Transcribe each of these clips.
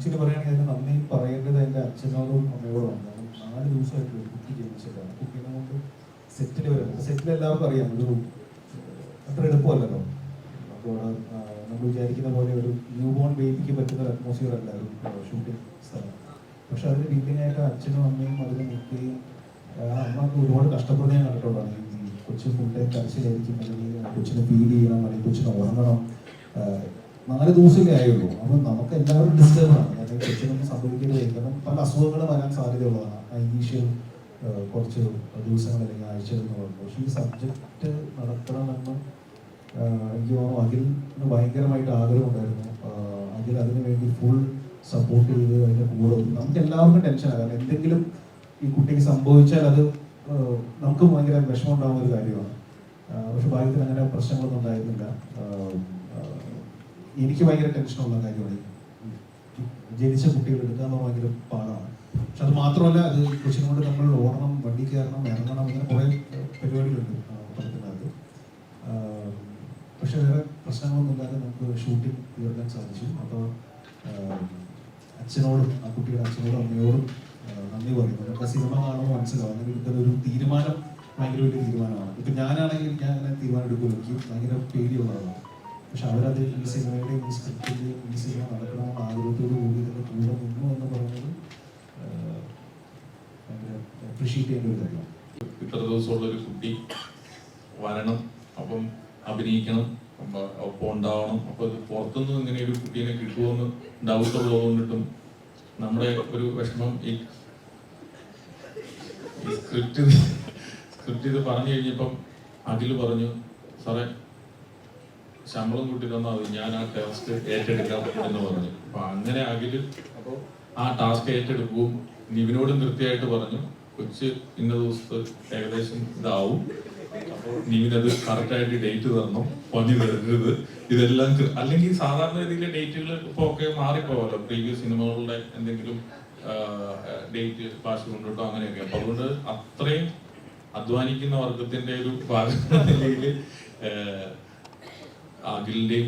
Actually പറയുകയാണെങ്കിൽ അതിന് നന്ദി പറയേണ്ടത് എൻ്റെ അച്ഛനോടും അമ്മയോടും. കാരണം 4 ദിവസമായിട്ട് ഒരു കുട്ടി ജനിച്ചിട്ടാണ്. കുട്ടീനെ കൊണ്ട് സെറ്റിൽ വരുന്നത്. സെറ്റിൽ എല്ലാവർക്കും അറിയാം ഒരു അത്ര എളുപ്പമല്ലല്ലോ. അപ്പോൾ നമ്മൾ വിചാരിക്കുന്ന പോലെ ഒരു ന്യൂ ബോൺ ബേബിക്ക് പറ്റുന്ന ഒരു അറ്റ്മോസ്ഫിയർ അല്ല ഒരു ഷൂട്ടിംഗ് സ്ഥലം. പക്ഷെ അതിന് ബിൽഡിങ്ങായിട്ട് അച്ഛനും അമ്മയും അതിൽ നിൽക്കുകയും അമ്മക്ക് ഒരുപാട് കഷ്ടപ്പെടുന്ന ഞാൻ കണ്ടിട്ടുള്ളതാണ്. ഈ കൊച്ചു ഫുഡ് കരച്ചിലായിരിക്കും, അല്ലെങ്കിൽ കൊച്ചിനെ ഫീഡ് ചെയ്യണം, അല്ലെങ്കിൽ കൊച്ചിനെ ഉറങ്ങണം. 4 ദിവസമേ ആയുള്ളൂ. അപ്പം നമുക്ക് എല്ലാവരും ഡിസ്റ്റർബാണ്. അതായത് കൊച്ചിനൊന്നും സംഭവിക്കേണ്ടി വരും. കാരണം പല അസുഖങ്ങളും വരാൻ സാധ്യതയുള്ളതാണ് ആ ഇനീഷ്യൽ കുറച്ച് ദിവസങ്ങൾ അല്ലെങ്കിൽ ആഴ്ചകൾ എന്ന് പറയുന്നത്. പക്ഷേ ഈ സബ്ജക്റ്റ് നടത്തണമെന്ന് എനിക്ക് തോന്നുന്നു അഖിലിന് ഭയങ്കരമായിട്ട് ആഗ്രഹമുണ്ടായിരുന്നു. അഖിൽ അതിനു വേണ്ടി ഫുൾ സപ്പോർട്ട് ചെയ്ത് അതിൻ്റെ കൂടെ നമുക്ക് എല്ലാവർക്കും ടെൻഷനാണ്. കാരണം എന്തെങ്കിലും ഈ കുട്ടിക്ക് സംഭവിച്ചാൽ അത് നമുക്ക് ഭയങ്കര വിഷമം ഉണ്ടാകുന്ന ഒരു കാര്യമാണ്. പക്ഷെ ഭാഗ്യത്തിന് അങ്ങനെ പ്രശ്നങ്ങളൊന്നും ഉണ്ടായിരുന്നില്ല. എനിക്ക് ഭയങ്കര ടെൻഷനുള്ള കാര്യമാണ് ജനിച്ച കുട്ടികൾ എടുക്കാന്ന് ഭയങ്കര പാടാണ്. പക്ഷെ അത് മാത്രമല്ല, അത് കൊച്ചിനെ കൊണ്ട് നമ്മൾ ഓടണം, വണ്ടി കയറണം, ഇറങ്ങണം, ഇങ്ങനെ കുറേ പരിപാടികളുണ്ട് പടത്തിനകത്ത്. പക്ഷെ വേറെ പ്രശ്നങ്ങളൊന്നും ഇല്ലാതെ നമുക്ക് ഷൂട്ടിംഗ് തീർക്കാൻ സാധിച്ചു. അപ്പോൾ അച്ഛനോടും ആ കുട്ടിയുടെ അച്ഛനോടും അമ്മയോടും നന്ദി പറയുന്നു. നമുക്ക് ആ സിനിമ കാണുമ്പോൾ മനസ്സിലാവും അങ്ങനെ എടുക്കുന്നൊരു തീരുമാനം ഭയങ്കര വലിയ തീരുമാനമാണ്. ഇപ്പം ഞാനാണെങ്കിൽ ഞാൻ അങ്ങനെ തീരുമാനം എടുക്കുമല്ലോ, എനിക്ക് ഭയങ്കര പേടിയുള്ളതാണ്. പക്ഷെ അവരത് ഈ സിനിമയുടെ ഈ സ്ക്രിപ്റ്റിൽ ഈ സിനിമ നടക്കണമെന്ന് ആഗ്രഹത്തോടു കൂടി ഇതിൻ്റെ കൂടെ നിന്നു എന്ന് പറയുന്നത് ഭയങ്കര അപ്രീഷിയേറ്റ് ചെയ്യേണ്ട ഒരു കാര്യമാണ്. ഇത്ര ദിവസമുള്ളൊരു കുട്ടി വരണം, അപ്പം അഭിനയിക്കണം, ഒപ്പം ഉണ്ടാവണം. അപ്പോൾ ഇത് പുറത്തുനിന്ന് ഇങ്ങനെ ഒരു കുട്ടീനെ കിട്ടുമെന്ന് ഡൗട്ട് ഉള്ളതുകൊണ്ടിട്ടും നമ്മുടെ ഒരു വിഷമം ഈ സ്ക്രിപ്റ്റ് ഇത് പറഞ്ഞു കഴിഞ്ഞപ്പം അഖില് പറഞ്ഞു, സാറേ ശമ്പളം കൂട്ടി തന്നാൽ മതി, ഞാൻ ആ ടാസ്ക് ഏറ്റെടുക്കാം എന്ന് പറഞ്ഞു. അപ്പൊ അങ്ങനെ അഖില് അപ്പോൾ ആ ടാസ്ക് ഏറ്റെടുക്കുകയും നിവിനോടും കൃത്യമായിട്ട് പറഞ്ഞു, കൊച്ച് ഇന്ന ദിവസത്തെ ഏകദേശം ഇതാവും, അപ്പോൾ നിവിനത് കറക്റ്റായിട്ട് ഡേറ്റ് തരണം, പണി തരരുത്, ഇതെല്ലാം. അല്ലെങ്കിൽ സാധാരണ രീതിയിലെ ഡേറ്റുകൾ ഇപ്പോൾ ഒക്കെ മാറിപ്പോവല്ലോ, പ്രീവിയസ് സിനിമകളുടെ എന്തെങ്കിലും ഡേറ്റ് കാശ് കൊണ്ടിട്ടോ അങ്ങനെയൊക്കെ. അപ്പൊ അതുകൊണ്ട് അത്രയും അധ്വാനിക്കുന്ന വർഗത്തിന്റെ ഒരു ഭാഗം നിലയിൽ അഖിലിന്റെയും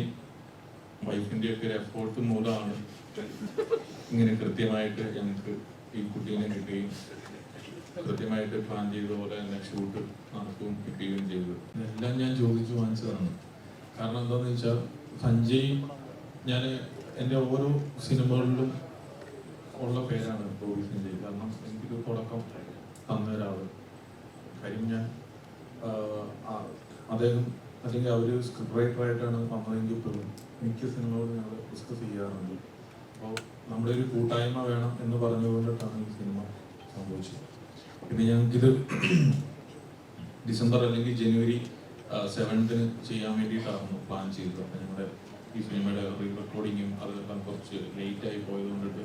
വൈഫിന്റെയും ഒക്കെ ഒരു എഫോർട്ട് മൂലമാണ് ഇങ്ങനെ കൃത്യമായിട്ട് ഞങ്ങൾക്ക് ഈ കുട്ടീനെ കിട്ടുകയും കൃത്യമായിട്ട് പ്ലാൻ ചെയ്ത പോലെ തന്നെ ഷൂട്ട് നടക്കുകയും കിട്ടുകയും ചെയ്തത്. ഇതെല്ലാം ഞാൻ ചോദിച്ചു വാങ്ങിച്ചതാണ്. കാരണം എന്താണെന്ന് വെച്ചാൽ സഞ്ജയ്, ഞാൻ എൻ്റെ ഓരോ സിനിമകളിലും ഉള്ള പേരാണ് ബോബി സഞ്ജയ്. കാരണം എനിക്കൊരു തുടക്കം തന്ന ഒരാൾ. കാര്യം ഞാൻ അദ്ദേഹം അല്ലെങ്കിൽ അവർ സ്ക്രിപ്റ്റ് റൈറ്ററായിട്ടാണ് വന്നതെങ്കിൽ പോലും മിക്ക സിനിമകളും ഞങ്ങൾ ഡിസ്കസ് ചെയ്യാറുണ്ട്. അപ്പോൾ നമ്മുടെ ഒരു കൂട്ടായ്മ വേണം എന്ന് പറഞ്ഞുകൊണ്ടിട്ടാണ് ഈ സിനിമ സംഭവിച്ചത്. പിന്നെ ഞങ്ങൾക്കിത് ഡിസംബർ അല്ലെങ്കിൽ ജനുവരി 7th ചെയ്യാൻ വേണ്ടിയിട്ടായിരുന്നു പ്ലാൻ ചെയ്തത്. അപ്പം ഞങ്ങളുടെ ഈ സിനിമയുടെ റീ റെക്കോർഡിങ്ങും അതെല്ലാം കുറച്ച് ലേറ്റായി പോയതുകൊണ്ടിട്ട്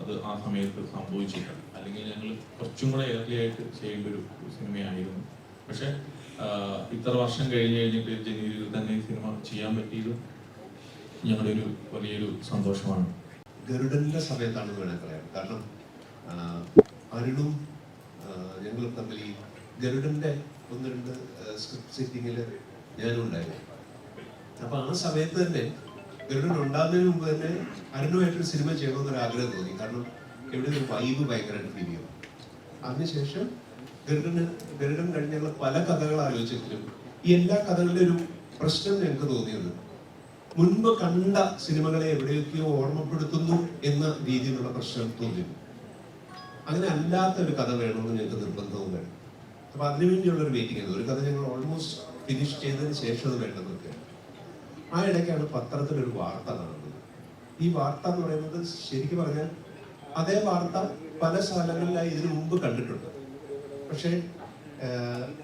അത് ആ സമയത്ത് സംഭവിച്ചില്ല. അല്ലെങ്കിൽ ഞങ്ങൾ കുറച്ചും കൂടെ ഏർലി ആയിട്ട് ചെയ്യേണ്ട ഒരു സിനിമയായിരുന്നു. പക്ഷെ ഇത്ര വർഷം കഴിഞ്ഞിട്ട് ജനുവരിയിൽ തന്നെ ഈ സിനിമ ചെയ്യാൻ പറ്റിയത് ഞങ്ങളുടെ ഒരു വലിയൊരു സന്തോഷമാണ്. ഗരുഡന്റെ സമയത്താണെന്ന് വേണമെങ്കിൽ പറയാം. കാരണം അരുണും ഞങ്ങളും തമ്മിൽ ഈ ഗരുഡന്റെ 1-2 സ്ക്രിപ്റ്റ് സെറ്റിങ്ങിൽ ഞാനും ഉണ്ടായിരുന്നു. അപ്പൊ ആ സമയത്ത് തന്നെ ഗരുഡൻ ഉണ്ടാകുന്നതിന് മുമ്പ് തന്നെ അരുണുമായിട്ടൊരു സിനിമ ചെയ്യണമെന്നൊരു ആഗ്രഹം തോന്നി. കാരണം എവിടെ ഒരു വൈബ് ഭയങ്കരമായിട്ട് ഫീൽ ചെയ്യും. അതിനുശേഷം ഗരുഡൻ കഴിഞ്ഞ ഞങ്ങൾ പല കഥകൾ ആലോചിച്ചെങ്കിലും ഈ എല്ലാ കഥകളുടെ ഒരു പ്രശ്നം ഞങ്ങൾക്ക് തോന്നിയത് മുൻപ് കണ്ട സിനിമകളെ എവിടെയൊക്കെയോ ഓർമ്മപ്പെടുത്തുന്നു എന്ന രീതിയിലുള്ള പ്രശ്നം തോന്നിയിരുന്നു. അങ്ങനെ അല്ലാത്ത ഒരു കഥ വേണമെന്ന് ഞങ്ങൾക്ക് നിർബന്ധവും വേണം. അപ്പൊ അതിനുവേണ്ടിയുള്ളൊരു വെയിറ്റിംഗ് ആയിരുന്നു. ഒരു കഥ ഞങ്ങൾ ഓൾമോസ്റ്റ് ഫിനിഷ് ചെയ്തതിന് ശേഷം അത് വേണ്ടതൊക്കെ. ആ ഇടയ്ക്കാണ് പത്രത്തിലൊരു വാർത്ത കാണുന്നത്. ഈ വാർത്ത എന്ന് പറയുന്നത് ശരിക്കും പറഞ്ഞാൽ അതേ വാർത്ത പല സ്ഥലങ്ങളിലായി ഇതിനു മുമ്പ് കണ്ടിട്ടുണ്ട്. പക്ഷേ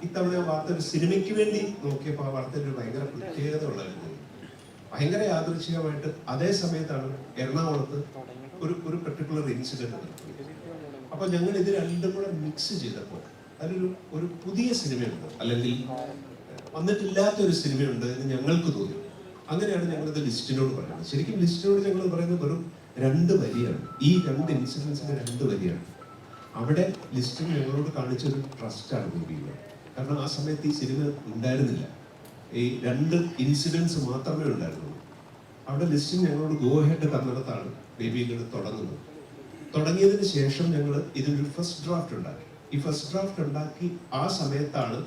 ഇത്തവണ ആ വാർത്ത ഒരു സിനിമയ്ക്ക് വേണ്ടി നോക്കിയപ്പോൾ ആ വാർത്തയിൽ ഒരു ഭയങ്കര പ്രത്യേകത ഉള്ളായിരുന്നു. ഭയങ്കര യാദൃച്ഛികമായിട്ട് അതേ സമയത്താണ് എറണാകുളത്ത് ഒരു പെർട്ടിക്കുലർ ഇൻസിഡന്റ് നടക്കുന്നത്. അപ്പൊ ഞങ്ങൾ ഇത് രണ്ടും കൂടെ മിക്സ് ചെയ്തപ്പോൾ അതിലൊരു പുതിയ സിനിമയുണ്ട്, അല്ലെങ്കിൽ വന്നിട്ടില്ലാത്ത ഒരു സിനിമയുണ്ട് എന്ന് ഞങ്ങൾക്ക് തോന്നി. അങ്ങനെയാണ് ഞങ്ങളിത് ലിസ്റ്റിനോട് പറയുന്നത്. ശരിക്കും ലിസ്റ്റിനോട് ഞങ്ങൾ പറയുന്നത് വെറും 2 വരിയാണ്. ഈ 2 ഇൻസിഡൻസിന്റെ 2 വരിയാണ്. അവിടെ ലിസ്റ്റിന് ഞങ്ങളോട് കാണിച്ചൊരു ട്രസ്റ്റാണ് കൂടിയുള്ളത്. കാരണം ആ സമയത്ത് ഈ സിനിമ ഉണ്ടായിരുന്നില്ല. ഈ 2 ഇൻസിഡൻസ് മാത്രമേ ഉണ്ടായിരുന്നുള്ളൂ. അവിടെ ലിസ്റ്റിംഗ് ഞങ്ങളോട് ഗോ ഹെഡ് തന്നിടത്താണ് ബേബി ഗേൾ തുടങ്ങുന്നത്. തുടങ്ങിയതിന് ശേഷം ഞങ്ങൾ ഇതിനൊരു ഫസ്റ്റ് ഡ്രാഫ്റ്റ് ഉണ്ടാക്കി. ഈ ഫസ്റ്റ് ഡ്രാഫ്റ്റ് ഉണ്ടാക്കി ആ സമയത്താണ്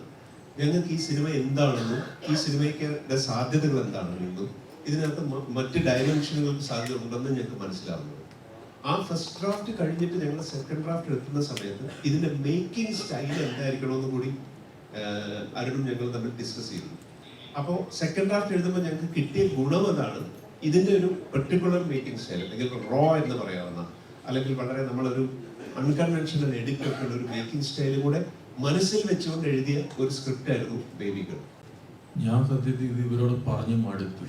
ഞങ്ങൾക്ക് ഈ സിനിമ എന്താണെന്നും ഈ സിനിമയ്ക്ക് സാധ്യതകൾ എന്താണെന്നും ഇതിനകത്ത് മറ്റ് ഡയമെൻഷനുകൾക്ക് സാധ്യത ഉണ്ടെന്ന് ഞങ്ങൾക്ക് മനസ്സിലാവുന്നത്. ആ ഫസ്റ്റ് ഡ്രാഫ്റ്റ് കഴിഞ്ഞിട്ട് ഞങ്ങൾ സെക്കൻഡ് ഡ്രാഫ്റ്റ് എത്തുന്ന സമയത്ത് ഇതിന്റെ മേക്കിംഗ് സ്റ്റൈൽ എന്തായിരിക്കണമെന്ന് കൂടി അരുണും ഞങ്ങൾ തമ്മിൽ ഡിസ്കസ് ചെയ്തു. അപ്പോൾ സെക്കൻഡ് ഡ്രാഫ്റ്റ് എഴുതുമ്പോൾ ഞങ്ങൾക്ക് കിട്ടിയ ഗുണം അതാണ്, ഇതിന്റെ ഒരു പെർട്ടിക്കുലർ മേക്കിംഗ് സ്റ്റൈൽ, അല്ലെങ്കിൽ റോ എന്ന് പറയാവുന്ന, അല്ലെങ്കിൽ വളരെ നമ്മളൊരു അൺകൺവെൻഷണൽ എഡിറ്റ് ഒക്കെ ഒരു മേക്കിംഗ് സ്റ്റൈൽ കൂടെ മനസ്സിൽ വെച്ചുകൊണ്ട് എഴുതിയ ഒരു സ്ക്രിപ്റ്റ് ആയിരുന്നു ബേബി ഗേൾ. ഞാൻ സത്യത്തിൽ ഇത് ഇവരോട് പറഞ്ഞു മടുത്തു.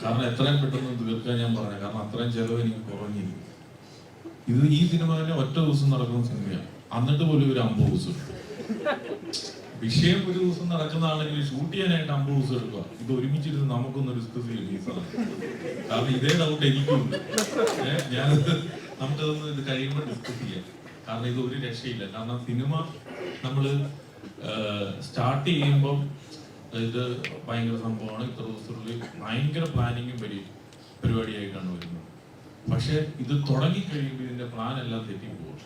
കാരണം എത്രയും പെട്ടെന്ന് തീർക്കാൻ ഞാൻ പറഞ്ഞു, കാരണം അത്രയും ചെലവ് എനിക്ക് കുറഞ്ഞില്ല. ഇത് ഈ സിനിമ തന്നെ ഒറ്റ ദിവസം നടക്കുന്ന സിനിമയാണ്, എന്നിട്ട് പോലും ഒരു 50 ദിവസം. വിഷയം ഒരു ദിവസം നടക്കുന്നതാണെങ്കിൽ ഷൂട്ട് ചെയ്യാനായിട്ട് 50 ദിവസം എടുക്കുക. ഇത് ഒരുമിച്ചിരുന്ന് നമുക്കൊന്ന് ഡിസ്കസ് ചെയ്യും ഈ സാധനം. കാരണം ഇതേ ഡൗട്ട് എനിക്കുണ്ട്. നമുക്കതൊന്ന് ഇത് കഴിയുമ്പോൾ ഡിസ്കസ് ചെയ്യാം. കാരണം ഇത് ഒരു രക്ഷയില്ല. കാരണം സിനിമ നമ്മള് സ്റ്റാർട്ട് ചെയ്യുമ്പോൾ ഇത് ഭയങ്കര സംഭവമാണ്, ഇത്ര ദിവസത്തിനുള്ളിൽ ഭയങ്കര പ്ലാനിങ്ങും പരിപാടിയായിട്ടാണ് വരുന്നത്. പക്ഷെ ഇത് തുടങ്ങി കഴിയുമ്പോൾ ഇതിന്റെ പ്ലാൻ എല്ലാം തെറ്റിപ്പോകും.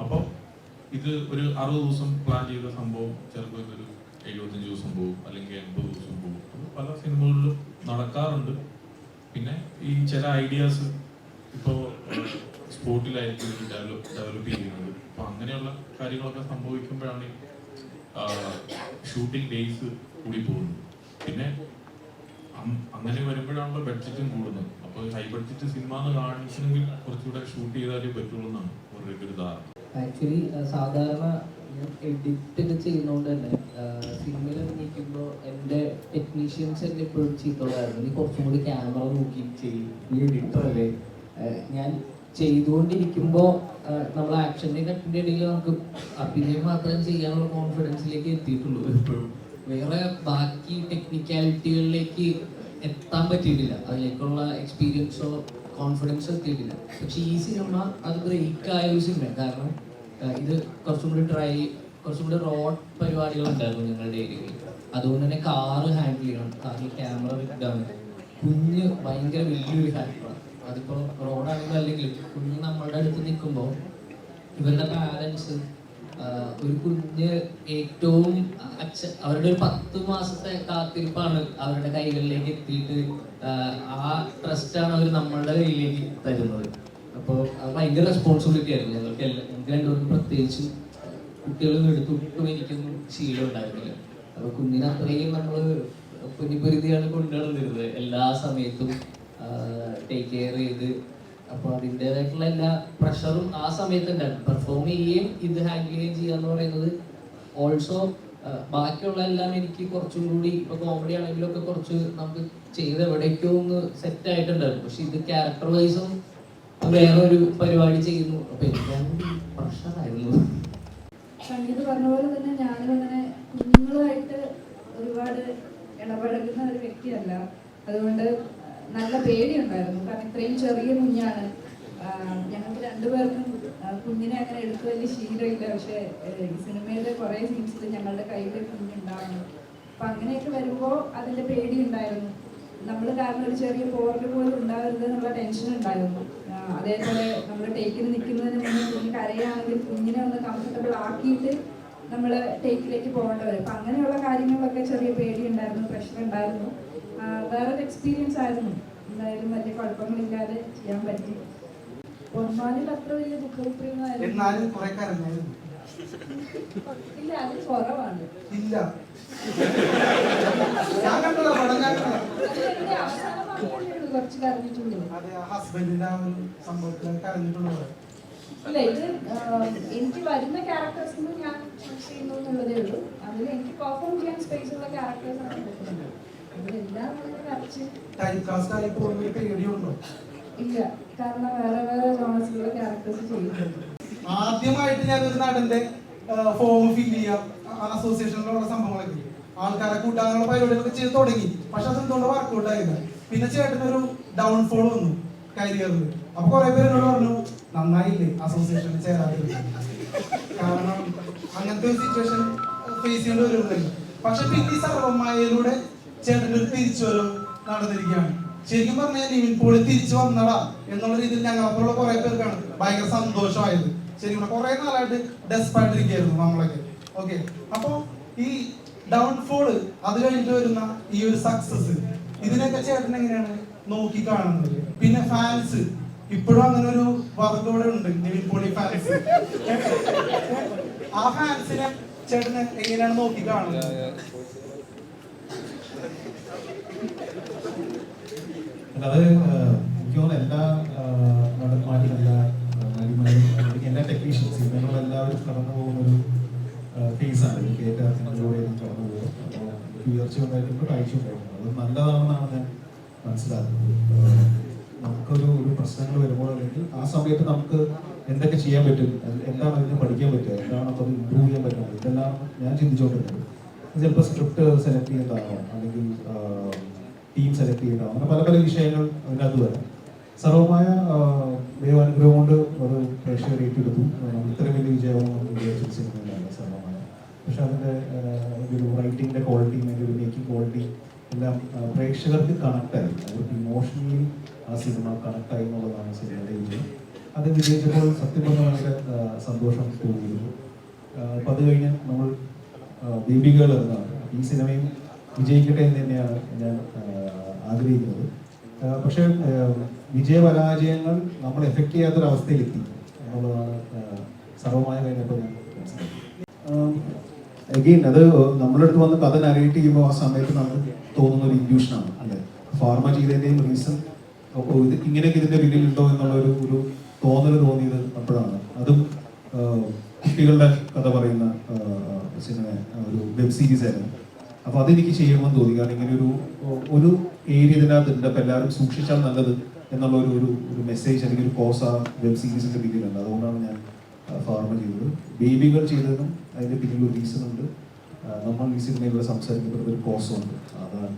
അപ്പോൾ ഇത് ഒരു 60 ദിവസം പ്ലാൻ ചെയ്ത സംഭവം ചിലപ്പോൾ ഇതൊരു 75 ദിവസം പോകും, അല്ലെങ്കിൽ 80 ദിവസം പോകും. അത് പല സിനിമകളിലും നടക്കാറുണ്ട്. പിന്നെ ഈ ചില ഐഡിയാസ് ഇപ്പോൾ സ്പോട്ടിലായിരിക്കും ഡെവലപ്പ് ചെയ്യുന്നത്. അപ്പൊ അങ്ങനെയുള്ള കാര്യങ്ങളൊക്കെ സംഭവിക്കുമ്പോഴാണ് ഷൂട്ടിംഗ് ഡേയ്സ് കൂടി പോകുന്നത്. പിന്നെ അങ്ങനെ വരുമ്പോഴാണല്ലോ ബഡ്ജറ്റും കൂടുന്നത്. അപ്പോൾ ഹൈ ബഡ്ജറ്റ് സിനിമ എന്ന് കാണിച്ചെങ്കിൽ കുറച്ചുകൂടെ ഷൂട്ട് ചെയ്താലേ പറ്റുള്ളൂ എന്നാണ് ഒരു ധാരണ. ആക്ച്വലി സാധാരണ എഡിറ്റ് ഒക്കെ ചെയ്യുന്നതുകൊണ്ട് തന്നെ സിനിമയിൽ നിൽക്കുമ്പോൾ എൻ്റെ ടെക്നീഷ്യൻസ് എന്നെ എപ്പോഴും ചീത്തമായിരുന്നു, നീ കുറച്ചും കൂടി ക്യാമറ നോക്കി ചെയ്യും, നീ എഡിറ്റർ അല്ലേ. ഞാൻ ചെയ്തുകൊണ്ടിരിക്കുമ്പോൾ നമ്മൾ ആക്ഷൻ്റെ കട്ടിൻ്റെ ഇടയിൽ നമുക്ക് അഭിനയം മാത്രം ചെയ്യാനുള്ള കോൺഫിഡൻസിലേക്ക് എത്തിയിട്ടുള്ളൂ. എപ്പോഴും വേറെ ബാക്കി ടെക്നിക്കാലിറ്റികളിലേക്ക് എത്താൻ പറ്റിയിട്ടില്ല, അതിലേക്കുള്ള എക്സ്പീരിയൻസോ കോൺഫിഡൻസോ എത്തിയിട്ടില്ല. പക്ഷെ ഈ സിനിമ അത് ബ്രേക്ക് ആയ ഒരു സിനിമയാണ്. കാരണം ഇത് കുറച്ചും കൂടി റോഡ് പരിപാടികളുണ്ടായിരുന്നു ഞങ്ങളുടെ ഏരിയയിൽ. അതുകൊണ്ട് തന്നെ കാറ് ഹാൻഡിൽ ചെയ്യണം, കാറിൽ ക്യാമറ വെക്കണം, കുഞ്ഞ് ഭയങ്കര വലിയൊരു ഫാക്ടറാണ്. അതിപ്പോൾ റോഡാണെങ്കിലും അല്ലെങ്കിൽ കുഞ്ഞ് നമ്മളുടെ അടുത്ത് നിൽക്കുമ്പോൾ ഇവരുടെ പാരൻസ് ഒരു കുഞ്ഞ് ഏറ്റവും അവരുടെ ഒരു 10 മാസത്തെ കാത്തിരിപ്പാണ് അവരുടെ കൈകളിലേക്ക് എത്തിയിട്ട് ആ ട്രസ്റ്റാണ് അവർ നമ്മളുടെ കയ്യിലേക്ക് തരുന്നത്. അപ്പോൾ അത് ഭയങ്കര റെസ്പോൺസിബിലിറ്റി ആയിരുന്നു ഞങ്ങൾക്ക് രണ്ടുപേർക്കും. പ്രത്യേകിച്ച് കുട്ടികളൊന്നും എടുത്തും എനിക്കൊന്നും ശീലം ഉണ്ടായിരുന്നില്ല. അപ്പോൾ കുഞ്ഞിനെ അത്രയും നമ്മൾ പൊന്നിപ്പൊരുതിയാണ് കൊണ്ടുനടന്നിരുന്നത് എല്ലാ സമയത്തും, ടേക്ക് കെയർ ചെയ്ത്. അപ്പോൾ അതിൻ്റെതായിട്ടുള്ള എല്ലാ പ്രഷറും ആ സമയത്ത് ഉണ്ടായിരുന്നു. പെർഫോം ചെയ്യുകയും ഇത് ഹാൻഡിൽ ചെയ്യുക എന്ന് പറയുന്നത് ഓൾസോ ബാക്കിയുള്ള എല്ലാം എനിക്ക് കുറച്ചും കൂടി ഇപ്പോൾ കോമഡി ആണെങ്കിലും ഒക്കെ കുറച്ച് നമുക്ക് ചെയ്ത് എവിടേക്കോ ഒന്ന് സെറ്റ് ആയിട്ടുണ്ടായിരുന്നു. പക്ഷെ ഇത് ക്യാരക്ടർ വൈസും വേറൊരു പരിപാടി ചെയ്യുന്നു. അപ്പോൾ എനിക്ക് പ്രഷറായിരുന്നു. സംഗീത് പറഞ്ഞ പോലെ തന്നെ ഞാനും അങ്ങനെ കുഞ്ഞുങ്ങളുമായിട്ട് ഒരുപാട് ഇടപഴകുന്ന ഒരു വ്യക്തിയല്ല. അതുകൊണ്ട് നല്ല പേടിയുണ്ടായിരുന്നു. കാരണം ഇത്രയും ചെറിയ കുഞ്ഞാണ്. ഞങ്ങൾക്ക് രണ്ടുപേർക്കും കുഞ്ഞിനെ അങ്ങനെ എടുത്തു വലിയ ശീലമില്ല. പക്ഷേ ഈ സിനിമയിലെ കുറേ സീൻസിൽ ഞങ്ങളുടെ കയ്യിൽ കുഞ്ഞുണ്ടാവണം. അപ്പം അങ്ങനെയൊക്കെ വരുമ്പോൾ അതിൻ്റെ പേടി ഉണ്ടായിരുന്നു. നമ്മൾ കാരണം ഒരു ചെറിയ പോറൽ പോലും ഉണ്ടാവരുത് എന്നുള്ള ടെൻഷൻ ഉണ്ടായിരുന്നു. അതേപോലെ നമ്മൾ ടേക്കിന് നിൽക്കുന്നതിന് മുന്നേ കുഞ്ഞ് കരയാണെങ്കിൽ കുഞ്ഞിനെ ഒന്ന് കംഫർട്ടബിൾ ആക്കിയിട്ട് നമ്മൾ ടേക്കിലേക്ക് പോകേണ്ടി വരും. അപ്പം അങ്ങനെയുള്ള കാര്യങ്ങളിലൊക്കെ ചെറിയ പേടി ഉണ്ടായിരുന്നു, പ്രഷർ ഉണ്ടായിരുന്നു. വേറൊരു എക്സ്പീരിയൻസ് ആയിരുന്നു. എന്തായാലും വലിയ കുഴപ്പങ്ങളില്ലാതെ ചെയ്യാൻ പറ്റി. പൊന്മാനിൽ അത്ര വലിയ ദുഃഖപ്രിയമായിരുന്നു ഇല്ല, അത് കുറവാണ്. കുറച്ച് കരഞ്ഞിട്ടുള്ളൂ. ഇല്ല, ഇത് എനിക്ക് വരുന്ന ക്യാരക്ടേഴ്സിന് ഞാൻ ചൂസ് ചെയ്യുന്നു എന്നുള്ളതേ ഉള്ളൂ. അതിൽ എനിക്ക് പെർഫോം ചെയ്യാൻ സ്പേസ് ഉള്ള ക്യാരക്ടേഴ്സാണ് നോക്കുന്നത്. അതിലെല്ലാം വരച്ച് ഇല്ല, കാരണം വേറെ വേറെ ജോണസിലുള്ള ക്യാരക്ടേഴ്സ് ചെയ്യുന്നുണ്ട്. ആദ്യമായിട്ട് ഞാനൊരു നടന്റെ ഫോം ഫില്ല് ചെയ്യാം, അസോസിയേഷനിലുള്ള സംഭവങ്ങളൊക്കെ ആൾക്കാരെ കൂട്ടാനുള്ള പരിപാടികളൊക്കെ ചെയ്ത് തുടങ്ങി. പക്ഷെ അതെന്തുകൊണ്ട് വർക്കൗട്ട് ആയില്ല. പിന്നെ ചേട്ടനൊരു ഡൗൺഫോൾ വന്നു കരിയറിൽ. അപ്പൊ കുറെ പേര് എന്നോട് പറഞ്ഞു, നന്നായില്ലേ അസോസിയേഷനിൽ ചേരാതില്ല, കാരണം അങ്ങനത്തെ ഒരു സിറ്റുവേഷൻ ഫേസ് ചെയ്യേണ്ടി വരുന്നില്ല. പക്ഷെ പിന്നെ ഈ സർവമായയിലൂടെ ചേട്ടൻ്റെ ഒരു തിരിച്ചുവരവ് നടന്നിരിക്കുകയാണ്. ശരിക്കും പറഞ്ഞാൽ നിവിൻ പോളി തിരിച്ചു വന്നടാ എന്നുള്ള രീതിയിൽ ഞങ്ങളപ്പോലുള്ള കുറെ പേർക്കാണ് ഭയങ്കര സന്തോഷമായത്. ശരിക്കും കുറെ നാളായിട്ട് ഡെസ്പായിട്ടിരിക്കുകയായിരുന്നു നമ്മളൊക്കെ. ഓക്കെ, അപ്പൊ ഈ ഡൗൺഫോള് അത് കഴിഞ്ഞിട്ട് വരുന്ന ഈ ഒരു സക്സസ് ഇതിനൊക്കെ ചേട്ടൻ എങ്ങനെയാണ് നോക്കി കാണുന്നത്? പിന്നെ ഫാൻസ് ഇപ്പോഴും അങ്ങനെ ഒരു വർഗം ഇവിടെ ഉണ്ട്, നിവിൻ പോളി ഫാൻസ്. ആ ഫാൻസിനെ ചേട്ടന് എങ്ങനെയാണ് നോക്കി കാണുന്നത്? അത് എനിക്ക് തോന്നുന്നു എല്ലാ നടന്മാരും എല്ലാ നടിമാരും എല്ലാ ടെക്നീഷ്യൻസും ഞങ്ങളെല്ലാവരും കടന്നു പോകുന്ന ഒരു ഫേസാണ്. എനിക്ക് ഏറ്റവും കടന്നു പോകും. അപ്പോൾ ഉയർച്ച ഉണ്ടായിട്ടുണ്ട്, കാഴ്ച ഉണ്ടായിട്ടുണ്ട്. അത് നല്ലതാണെന്നാണ് ഞാൻ മനസ്സിലാക്കുന്നത്. നമുക്കൊരു പ്രശ്നങ്ങൾ വരുമ്പോൾ അല്ലെങ്കിൽ ആ സമയത്ത് നമുക്ക് എന്തൊക്കെ ചെയ്യാൻ പറ്റും, എന്താണ് അതിന് പഠിക്കാൻ പറ്റുക, എന്താണ് അത് ഇമ്പ്രൂവ് ചെയ്യാൻ പറ്റുന്നത്, ഇതെല്ലാം ഞാൻ ചിന്തിച്ചുകൊണ്ടിരുന്നത്. ചിലപ്പോൾ സ്ക്രിപ്റ്റ് സെലക്ട് ചെയ്യേണ്ടതാണോ അല്ലെങ്കിൽ ടീം സെലക്ട് ചെയ്യേണ്ടതാണോ, അങ്ങനെ പല പല വിഷയങ്ങൾ അതിനകത്ത് വരാം. സർവമായ ദൈവാനുഗ്രഹം കൊണ്ട് ഒരു പ്രേക്ഷകർ ഏറ്റെടുത്തു. ഇത്രയും വലിയ വിജയമാണ് വിജയിച്ച സിനിമയിലാണ് സർവമായ. പക്ഷെ അതിൻ്റെ ഒരു റൈറ്റിങ്ങിൻ്റെ ക്വാളിറ്റി, അതിൻ്റെ ഒരു മേക്കിംഗ് ക്വാളിറ്റി എല്ലാം പ്രേക്ഷകർക്ക് കണക്റ്റായി, അവർക്ക് ഇമോഷണലി ആ സിനിമ കണക്റ്റായി എന്നുള്ളതാണ് സിനിമയുടെ വിജയം. അത് വിജയിച്ചപ്പോൾ സത്യം പറഞ്ഞാൽ വളരെ സന്തോഷം തോന്നിയിരുന്നു. അപ്പം അത് കഴിഞ്ഞ് നമ്മൾ ദീപികകൾ എന്നാണ് ഈ സിനിമയും വിജയിക്കട്ടെ എന്ന് തന്നെയാണ് ഞാൻ ആഗ്രഹിക്കുന്നത്. പക്ഷേ വിജയപരാജയങ്ങൾ നമ്മൾ എഫക്റ്റ് ചെയ്യാത്തൊരവസ്ഥയിലെത്തി എന്നുള്ളതാണ് സർവമായ കഴിഞ്ഞപ്പോൾ ഞാൻ മനസ്സിലാക്കി. അഗെയിൻ അത് നമ്മുടെ അടുത്ത് വന്ന് കഥ നരേറ്റ് ചെയ്യുമ്പോൾ ആ സമയത്ത് നമുക്ക് തോന്നുന്ന ഒരു ഇൻഡ്യൂഷനാണ് അല്ലേ. ഫാർമ ചെയ്തതിൻ്റെയും റീസൺ ഇത് ഇങ്ങനെയൊക്കെ ഇതിൻ്റെ പിന്നിലുണ്ടോ എന്നുള്ള ഒരു തോന്നൽ തോന്നിയത് അപ്പോഴാണ്. അതും കുട്ടികളുടെ കഥ പറയുന്ന സിനിമ, ഒരു വെബ് സീരീസ് ആയിരുന്നു. അപ്പോൾ അതെനിക്ക് ചെയ്യണമെന്ന് തോന്നി. കാരണം ഇങ്ങനെ ഒരു ഏരിയ ഇതിനകത്തുണ്ട്, അപ്പോൾ എല്ലാവരും സൂക്ഷിച്ചാൽ നല്ലത് എന്നുള്ള ഒരു മെസ്സേജ് അല്ലെങ്കിൽ ഒരു കോസ് ആ വെബ് സീരീസിൻ്റെ പിന്നിലുണ്ട്. അതുകൊണ്ടാണ് ഞാൻ ഫാർമ ചെയ്തത്. ബേബികൾ ചെയ്തതിനും അതിൻ്റെ പിന്നിൽ ഒരു റീസൺ ഉണ്ട്. നമ്മൾ ഈ സിനിമയിലൂടെ സംസാരിക്കപ്പെടുന്ന ഒരു കോസും ഉണ്ട്. അതാണ്